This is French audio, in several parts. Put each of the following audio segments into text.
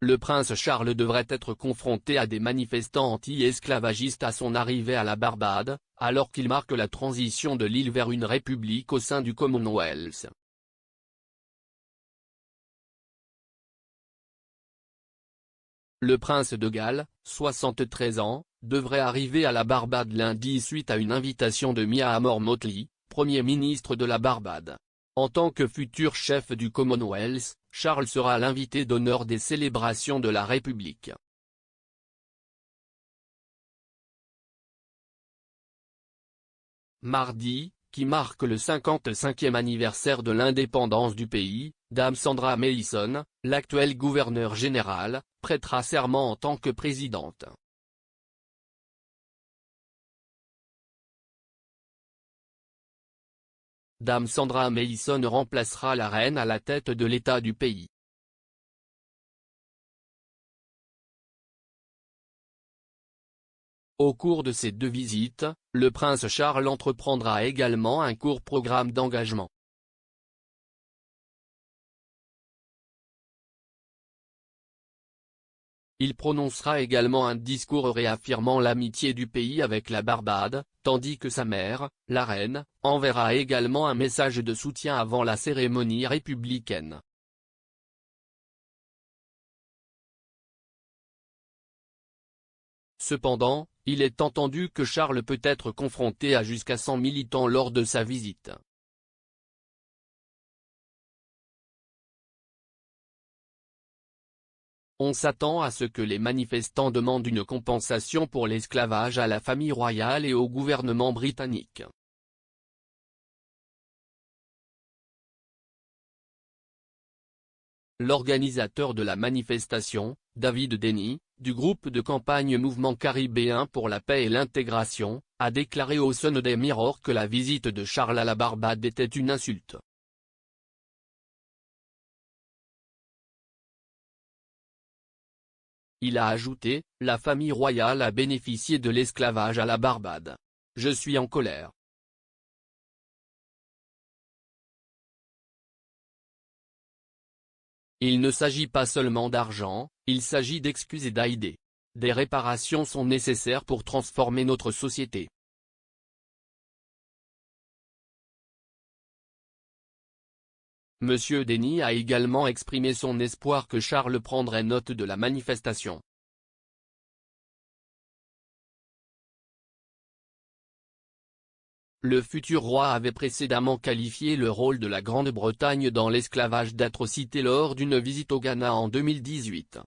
le prince Charles devrait être confronté à des manifestants anti-esclavagistes à son arrivée à la Barbade, alors qu'il marque la transition de l'île vers une république au sein du Commonwealth. Le prince de Galles, 73 ans, devrait arriver à la Barbade lundi suite à une invitation de Mia Motley, Premier ministre de la Barbade. En tant que futur chef du Commonwealth, Charles sera l'invité d'honneur des célébrations de la République. Mardi, qui marque le 55e anniversaire de l'indépendance du pays, Dame Sandra Mason, l'actuelle gouverneure générale, prêtera serment en tant que présidente. Dame Sandra Mason remplacera la reine à la tête de l'État du pays. Au cours de ces 2 visites, le prince Charles entreprendra également un court programme d'engagement. Il prononcera également un discours réaffirmant l'amitié du pays avec la Barbade, tandis que sa mère, la reine, enverra également un message de soutien avant la cérémonie républicaine. Cependant, il est entendu que Charles peut être confronté à jusqu'à 100 militants lors de sa visite. On s'attend à ce que les manifestants demandent une compensation pour l'esclavage à la famille royale et au gouvernement britannique. L'organisateur de la manifestation, David Denny, du groupe de campagne Mouvement caribéen pour la paix et l'intégration, a déclaré au Sunday Mirror que la visite de Charles à la Barbade était une insulte. Il a ajouté, « La famille royale a bénéficié de l'esclavage à la Barbade. Je suis en colère. » Il ne s'agit pas seulement d'argent, il s'agit d'excuses et d'aider. Des réparations sont nécessaires pour transformer notre société. Monsieur Denny a également exprimé son espoir que Charles prendrait note de la manifestation. Le futur roi avait précédemment qualifié le rôle de la Grande-Bretagne dans l'esclavage d'atrocité lors d'une visite au Ghana en 2018.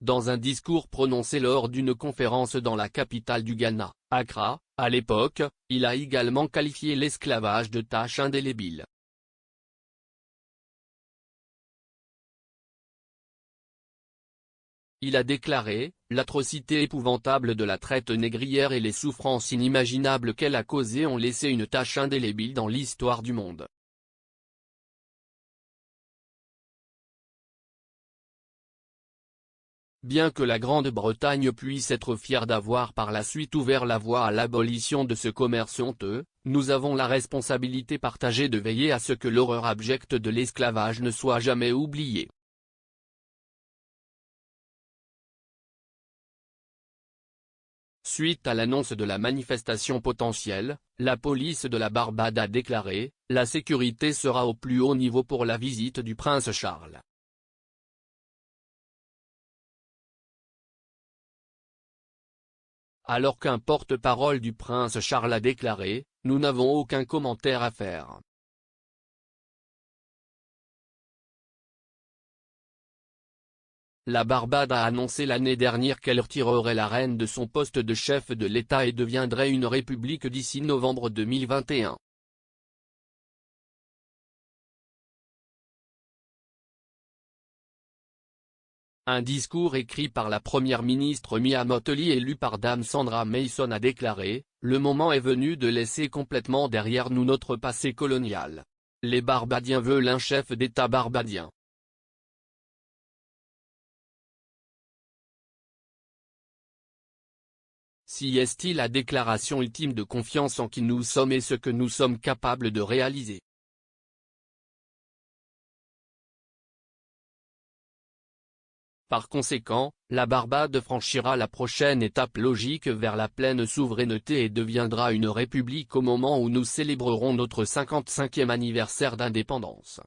Dans un discours prononcé lors d'une conférence dans la capitale du Ghana, Accra, à l'époque, il a également qualifié l'esclavage de tâche indélébile. Il a déclaré, « L'atrocité épouvantable de la traite négrière et les souffrances inimaginables qu'elle a causées ont laissé une tache indélébile dans l'histoire du monde. » Bien que la Grande-Bretagne puisse être fière d'avoir par la suite ouvert la voie à l'abolition de ce commerce honteux, nous avons la responsabilité partagée de veiller à ce que l'horreur abjecte de l'esclavage ne soit jamais oubliée. Suite à l'annonce de la manifestation potentielle, la police de la Barbade a déclaré, « La sécurité sera au plus haut niveau pour la visite du prince Charles. » Alors qu'un porte-parole du prince Charles a déclaré, « Nous n'avons aucun commentaire à faire. » La Barbade a annoncé l'année dernière qu'elle retirerait la reine de son poste de chef de l'État et deviendrait une république d'ici novembre 2021. Un discours écrit par la première ministre Mia Motley et lu par Dame Sandra Mason a déclaré, « Le moment est venu de laisser complètement derrière nous notre passé colonial. Les Barbadiens veulent un chef d'État barbadien. » Si est-il la déclaration ultime de confiance en qui nous sommes et ce que nous sommes capables de réaliser. Par conséquent, la Barbade franchira la prochaine étape logique vers la pleine souveraineté et deviendra une république au moment où nous célébrerons notre 55e anniversaire d'indépendance.